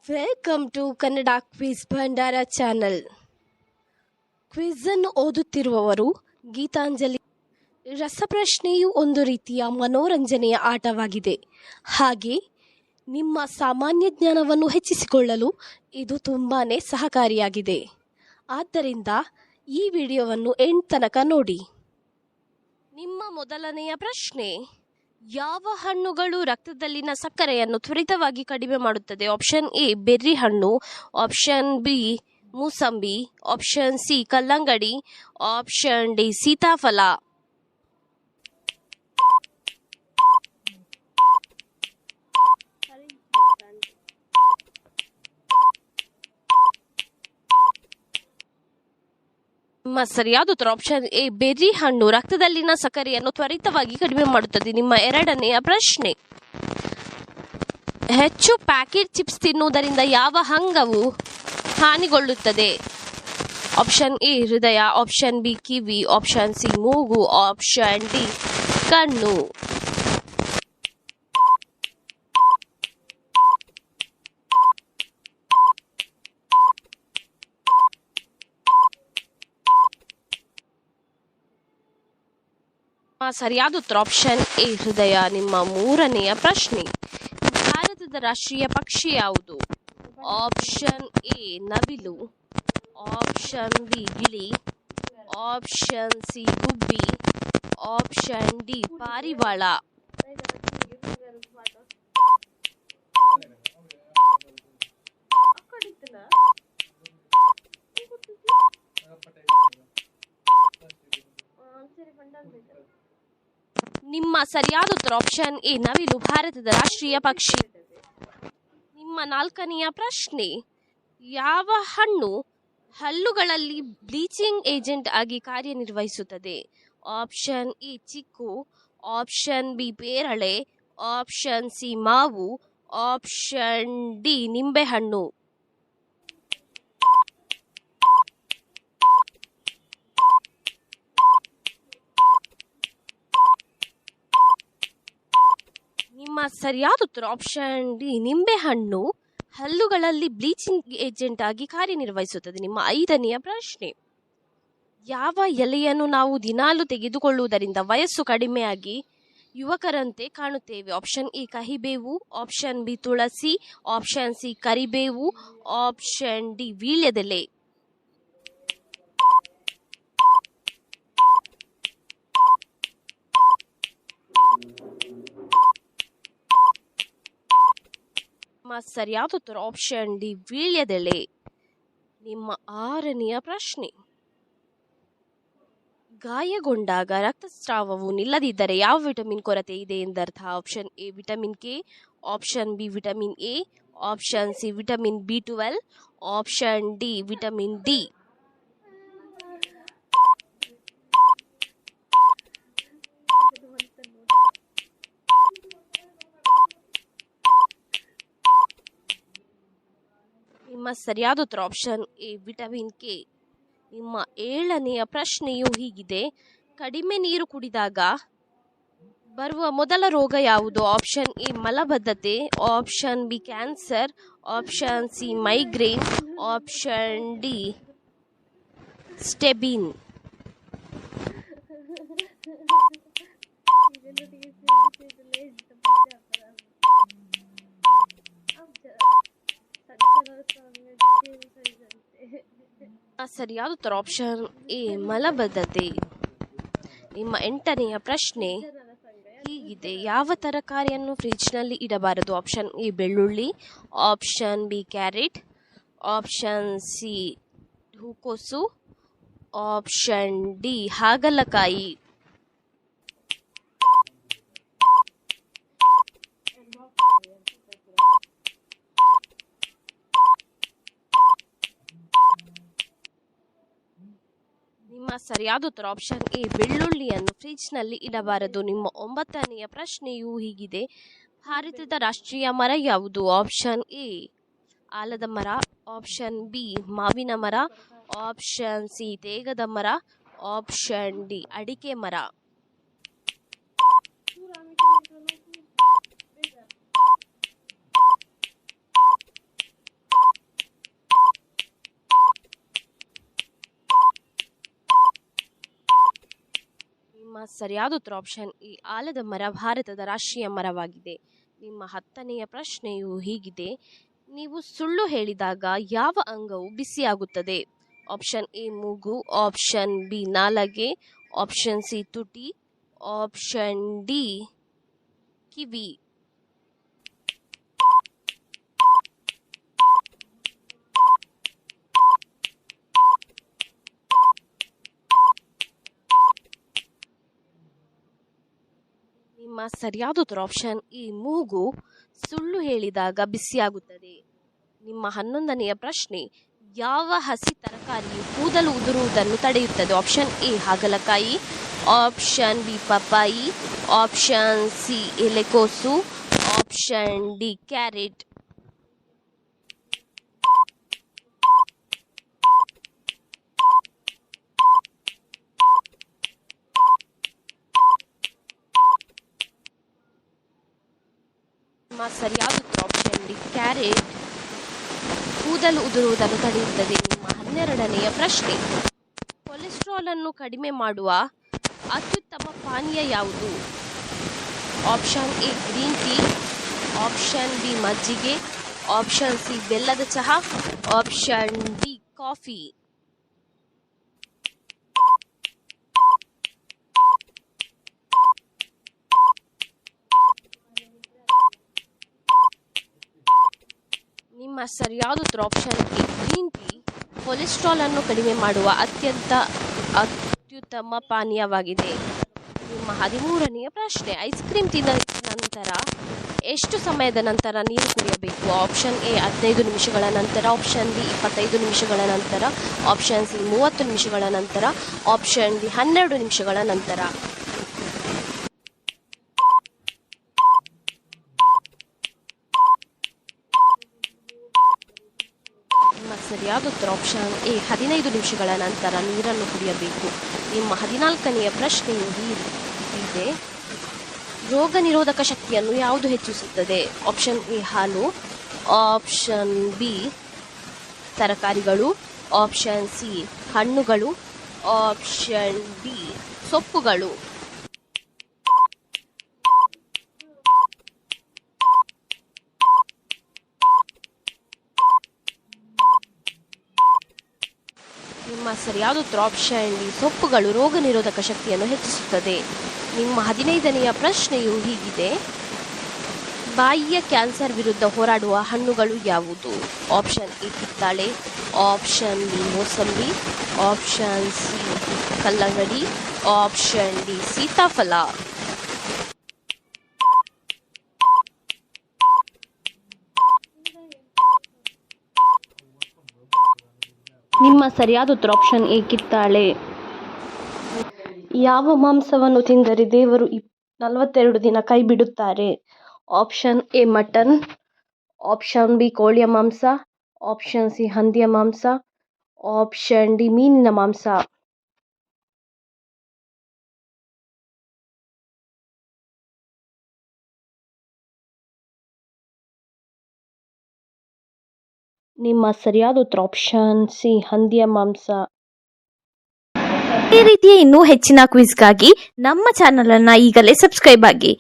Welcome to Kannada quiz ಭಂಡಾರ channel. Quiz ಅನ್ನು ಓದುತ್ತಿರುವವರು ಗೀತಾಂಜಲಿ. ರಸಪ್ರಶ್ನೆಯು ಒಂದು ರೀತಿಯ ಮನೋರಂಜನೆಯ ಆಟವಾಗಿದೆ. ಹಾಗೆ ನಿಮ್ಮ ಸಾಮಾನ್ಯ ಜ್ಞಾನವನ್ನು ಹೆಚ್ಚಿಸಿಕೊಳ್ಳಲು ಇದು ತುಂಬಾ ಸಹಕಾರಿಯಾಗಿದೆ. ಆದ್ದರಿಂದ ಈ ವಿಡಿಯೋವನ್ನು ಎಂಡ್ ತನಕ ನೋಡಿ. ನಿಮ್ಮ ಮೊದಲನೆಯ ಪ್ರಶ್ನೆ: ಯಾವ ಹಣ್ಣುಗಳು ರಕ್ತದಲ್ಲಿನ ಸಕ್ಕರೆಯನ್ನು ತ್ವರಿತವಾಗಿ ಕಡಿಮೆ ಮಾಡುತ್ತದೆ? ಆಪ್ಷನ್ ಎ ಬೆರ್ರಿ ಹಣ್ಣು, ಆಪ್ಷನ್ ಬಿ ಮೂಸಂಬಿ, ಆಪ್ಷನ್ ಸಿ ಕಲ್ಲಂಗಡಿ, ಆಪ್ಷನ್ ಡಿ ಸೀತಾಫಲ. ನಿಮ್ಮ ಸರಿಯಾದ ಉತ್ತರ ಆಪ್ಷನ್ ಎ ಬೆರ್ರಿ ಹಣ್ಣು ರಕ್ತದಲ್ಲಿನ ಸಕ್ಕರೆಯನ್ನು ತ್ವರಿತವಾಗಿ ಕಡಿಮೆ ಮಾಡುತ್ತದೆ. ನಿಮ್ಮ ಎರಡನೆಯ ಪ್ರಶ್ನೆ: ಹೆಚ್ಚು ಪ್ಯಾಕೆಟ್ ಚಿಪ್ಸ್ ತಿನ್ನುವುದರಿಂದ ಯಾವ ಅಂಗವು ಹಾನಿಗೊಳ್ಳುತ್ತದೆ? ಆಪ್ಷನ್ ಎ ಹೃದಯ, ಆಪ್ಷನ್ ಬಿ ಕಿವಿ, ಆಪ್ಷನ್ ಸಿ ಮೂಗು, ಆಪ್ಷನ್ ಡಿ ಕಣ್ಣು. ಸರಿಯಾದ ಉತ್ತರ ಆಪ್ಷನ್ ಎ ಹೃದಯ. ನಿಮ್ಮ ಮೂರನೆಯ ಪ್ರಶ್ನೆ: ಭಾರತದ ರಾಷ್ಟ್ರೀಯ ಪಕ್ಷಿ ಯಾವುದು? ಆಪ್ಷನ್ ಎ ನವಿಲು, ಆಪ್ಷನ್ ಬಿ ಗಿಳಿ, ಆಪ್ಷನ್ ಸಿ ಗುಬ್ಬಿ, ಆಪ್ಷನ್ ಡಿ ಪಾರಿವಾಳ. ನಿಮ್ಮ ಸರಿಯಾದ ಉತ್ತರ ಆಪ್ಷನ್ ಎ ನವಿಲು ಭಾರತದ ರಾಷ್ಟ್ರೀಯ ಪಕ್ಷಿ. ನಿಮ್ಮ ನಾಲ್ಕನೆಯ ಪ್ರಶ್ನೆ: ಯಾವ ಹಣ್ಣು ಹಲ್ಲುಗಳಲ್ಲಿ ಬ್ಲೀಚಿಂಗ್ ಏಜೆಂಟ್ ಆಗಿ ಕಾರ್ಯನಿರ್ವಹಿಸುತ್ತದೆ? ಆಪ್ಷನ್ ಎ ಚಿಕ್ಕು, ಆಪ್ಷನ್ ಬಿ ಪೇರಳೆ, ಆಪ್ಷನ್ ಸಿ ಮಾವು, ಆಪ್ಷನ್ ಡಿ ನಿಂಬೆಹಣ್ಣು. ನಿಮ್ಮ ಸರಿಯಾದ ಉತ್ತರ ಆಪ್ಷನ್ ಡಿ ನಿಂಬೆಹಣ್ಣು ಹಲ್ಲುಗಳಲ್ಲಿ ಬ್ಲೀಚಿಂಗ್ ಏಜೆಂಟ್ ಆಗಿ ಕಾರ್ಯನಿರ್ವಹಿಸುತ್ತದೆ. ನಿಮ್ಮ ಐದನೆಯ ಪ್ರಶ್ನೆ: ಯಾವ ಎಲೆಯನ್ನು ನಾವು ದಿನಾಲು ತೆಗೆದುಕೊಳ್ಳುವುದರಿಂದ ವಯಸ್ಸು ಕಡಿಮೆಯಾಗಿ ಯುವಕರಂತೆ ಕಾಣುತ್ತೇವೆ? ಆಪ್ಷನ್ ಎ ಕಹಿಬೇವು, ಆಪ್ಷನ್ ಬಿ ತುಳಸಿ, ಆಪ್ಷನ್ ಸಿ ಕರಿಬೇವು, ಆಪ್ಷನ್ ಡಿ ವೀಳ್ಯದೆಲೆ. ಸರಿಯಾದ ಉತ್ತರ ಆಪ್ಷನ್ ಡಿ ವೀಳ್ಯದೆಲೆ. ನಿಮ್ಮ ಆರನೆಯ ಪ್ರಶ್ನೆ: ಗಾಯಗೊಂಡಾಗ ರಕ್ತಸ್ರಾವವು ನಿಲ್ಲದಿದ್ದರೆ ಯಾವ ವಿಟಮಿನ್ ಕೊರತೆ ಇದೆ ಎಂದರ್ಥ? Option A vitamin K, option B vitamin A, option C vitamin ಬಿ12, ಆಪ್ಷನ್ ಡಿ ವಿಟಮಿನ್ ಡಿ. ನಿಮ್ಮ ಸರಿಯಾದ ಉತ್ತರ ಆಪ್ಷನ್ ಎ ವಿಟಮಿನ್ ಕೆ. ನಿಮ್ಮ ಏಳನೆಯ ಪ್ರಶ್ನೆಯು ಹೀಗಿದೆ: ಕಡಿಮೆ ನೀರು ಕುಡಿದಾಗ ಬರುವ ಮೊದಲ ರೋಗ ಯಾವುದು? ಆಪ್ಷನ್ ಎ ಮಲಬದ್ಧತೆ, option B cancer, option C migraine, option D ಸ್ಟೆಬಿನ್. ಸರಿಯಾದ ಉತ್ತರ ಆಪ್ಷನ್ ಎ ಮಲಬದ್ಧತೆ. ನಿಮ್ಮ ಎಂಟನೆಯ ಪ್ರಶ್ನೆ ಹೀಗಿದೆ: ಯಾವ ತರಕಾರಿಯನ್ನು ಫ್ರಿಜ್ನಲ್ಲಿ ಇಡಬಾರದು? ಆಪ್ಷನ್ ಎ ಬೆಳ್ಳುಳ್ಳಿ, option B carrot, option C ಹೂಕೋಸು, ಆಪ್ಷನ್ ಡಿ ಹಾಗಲಕಾಯಿ. ನಿಮ್ಮ ಸರಿಯಾದ ಉತ್ತರ ಆಪ್ಷನ್ ಎ ಬೆಳ್ಳುಳ್ಳಿಯನ್ನು ಫ್ರಿಜ್ನಲ್ಲಿ ಇಡಬಾರದು. ನಿಮ್ಮ ಒಂಬತ್ತನೆಯ ಪ್ರಶ್ನೆಯು ಹೀಗಿದೆ: ಭಾರತದ ರಾಷ್ಟ್ರೀಯ ಮರ ಯಾವುದು? ಆಪ್ಷನ್ ಎ ಆಲದ ಮರ, ಆಪ್ಷನ್ ಬಿ ಮಾವಿನ ಮರ, ಆಪ್ಷನ್ ಸಿ ತೇಗದ ಮರ, ಆಪ್ಷನ್ ಡಿ ಅಡಿಕೆ ಮರ. ಸರಿಯಾದ ಉತ್ತರ ಆಪ್ಷನ್ ಎ ಆಲದ ಮರ ಭಾರತದ ರಾಷ್ಟ್ರೀಯ ಮರವಾಗಿದೆ. ನಿಮ್ಮ 10ನೆಯ ಪ್ರಶ್ನೆಯು ಹೀಗಿದೆ: ನೀವು ಸುಳ್ಳು ಹೇಳಿದಾಗ ಯಾವ ಅಂಗವು ಬಿಸಿಯಾಗುತ್ತದೆ? ಆಪ್ಷನ್ ಎ ಮೂಗು, ಆಪ್ಷನ್ ಬಿ ನಾಲಗೆ, ಆಪ್ಷನ್ ಸಿ ತುಟಿ, ಆಪ್ಷನ್ ಡಿ ಕಿವಿ. ನಿಮ್ಮ ಸರಿಯಾದ ಉತ್ತರ ಆಪ್ಷನ್ ಎ ಮೂಗು. ಸುಳ್ಳು ಹೇಳಿದಾಗ ಬಿಸಿಯಾಗುತ್ತದೆ. ನಿಮ್ಮ 11ನೆಯ ಪ್ರಶ್ನೆ: ಯಾವ ಹಸಿ ತರಕಾರಿಯು ಕೂದಲು ಉದುರುವುದನ್ನು ತಡೆಯುತ್ತದೆ? ಆಪ್ಷನ್ ಎ ಹಾಗಲಕಾಯಿ, ಆಪ್ಷನ್ ಬಿ ಪಪ್ಪಾಯಿ, ಆಪ್ಷನ್ ಸಿ ಎಲೆಕೋಸು, ಆಪ್ಷನ್ ಡಿ ಕ್ಯಾರೆಟ್. ನಿಮ್ಮ ಸರಿಯಾದ ಉತ್ತರ ಆಪ್ಷನ್ ಡಿ ಕ್ಯಾರೆಟ್ ಕೂದಲು ಉದುರುವುದನ್ನು ತಡೆಯುತ್ತದೆ. ನಿಮ್ಮ 12ನೆಯ ಪ್ರಶ್ನೆ: ಕೊಲೆಸ್ಟ್ರಾಲ್ ಅನ್ನು ಕಡಿಮೆ ಮಾಡುವ ಅತ್ಯುತ್ತಮ ಪಾನೀಯ ಯಾವುದು? Option A green tea, option B ಮಜ್ಜಿಗೆ, ಆಪ್ಷನ್ ಸಿ ಬೆಲ್ಲದ ಚಹಾ, ಆಪ್ಷನ್ ಡಿ ಕಾಫಿ. ನಿಮ್ಮ ಸರಿಯಾದ ಉತ್ತರ option A green tea cholesterol ಅನ್ನು ಕಡಿಮೆ ಮಾಡುವ ಅತ್ಯುತ್ತಮ ಪಾನೀಯವಾಗಿದೆ. ನಿಮ್ಮ 13ನೆಯ ಪ್ರಶ್ನೆ: ಐಸ್ ಕ್ರೀಮ್ ತಿಂದ ನಂತರ ಎಷ್ಟು ಸಮಯದ ನಂತರ ನೀರು ಕುಡಿಯಬೇಕು? ಆಪ್ಷನ್ ಎ 15 ನಿಮಿಷಗಳ ನಂತರ, ಆಪ್ಷನ್ ಬಿ 25 ನಿಮಿಷಗಳ ನಂತರ, ಆಪ್ಷನ್ ಸಿ 30 ನಿಮಿಷಗಳ ನಂತರ, ಆಪ್ಷನ್ ಡಿ 12 ನಿಮಿಷಗಳ ನಂತರ. ನಿಮ್ಮ ಸರಿಯಾದ ಉತ್ತರ ಆಪ್ಷನ್ ಎ 15 ನಿಮಿಷಗಳ ನಂತರ ನೀರನ್ನು ಕುಡಿಯಬೇಕು. ನಿಮ್ಮ 14ನೆಯ ಪ್ರಶ್ನೆಯು ಹೀಗಿದೆ: ರೋಗ ನಿರೋಧಕ ಶಕ್ತಿಯನ್ನು ಯಾವುದು ಹೆಚ್ಚಿಸುತ್ತದೆ? ಆಪ್ಷನ್ ಎ ಹಾಲು, ಆಪ್ಷನ್ ಬಿ ತರಕಾರಿಗಳು, ಆಪ್ಷನ್ ಸಿ ಹಣ್ಣುಗಳು, ಆಪ್ಷನ್ ಡಿ ಸೊಪ್ಪುಗಳು. ನಿಮ್ಮ ಸರಿಯಾದ ಉತ್ತರ ಆಪ್ಷನ್ ಡಿ ಸೊಪ್ಪುಗಳು ರೋಗ ನಿರೋಧಕ ಶಕ್ತಿಯನ್ನು ಹೆಚ್ಚಿಸುತ್ತದೆ. ನಿಮ್ಮ 15ನೆಯ ಪ್ರಶ್ನೆಯು ಹೀಗಿದೆ: ಬಾಯಿಯ ಕ್ಯಾನ್ಸರ್ ವಿರುದ್ಧ ಹೋರಾಡುವ ಹಣ್ಣುಗಳು ಯಾವುದು? ಆಪ್ಷನ್ ಎ ಕಿತ್ತಳೆ, ಆಪ್ಷನ್ ಬಿ ಮೋಸಂಬಿ, ಆಪ್ಷನ್ ಸಿ ಕಲ್ಲಂಗಡಿ, ಆಪ್ಷನ್ ಡಿ ಸೀತಾಫಲ. ನಿಮ್ಮ ಸರಿಯಾದ ಉತ್ತರ ಆಪ್ಷನ್ ಎ ಕಿತ್ತಳೆ. ಯಾವ ಮಾಂಸವನ್ನು ತಿಂದರೆ ದೇವರು 42 ದಿನ ಕೈ ಬಿಡುತ್ತಾರೆ? Option A mutton, option B ಕೋಳಿಯ ಮಾಂಸ, ಆಪ್ಷನ್ ಸಿ ಹಂದಿಯ ಮಾಂಸ, ಆಪ್ಷನ್ ಡಿ ಮೀನಿನ ಮಾಂಸ. ನಿಮ್ಮ ಸರಿಯಾದ ಉತ್ತರ ಆಪ್ಷನ್ ಸಿ ಹಂದಿಯ ಮಾಂಸ. ಇದೇ ರೀತಿಯ ಇನ್ನೂ ಹೆಚ್ಚಿನ ಕ್ವಿಜ್ಗಾಗಿ ನಮ್ಮ ಚಾನಲ್ ಅನ್ನು ಈಗಲೇ ಸಬ್ಸ್ಕ್ರೈಬ್ ಆಗಿ.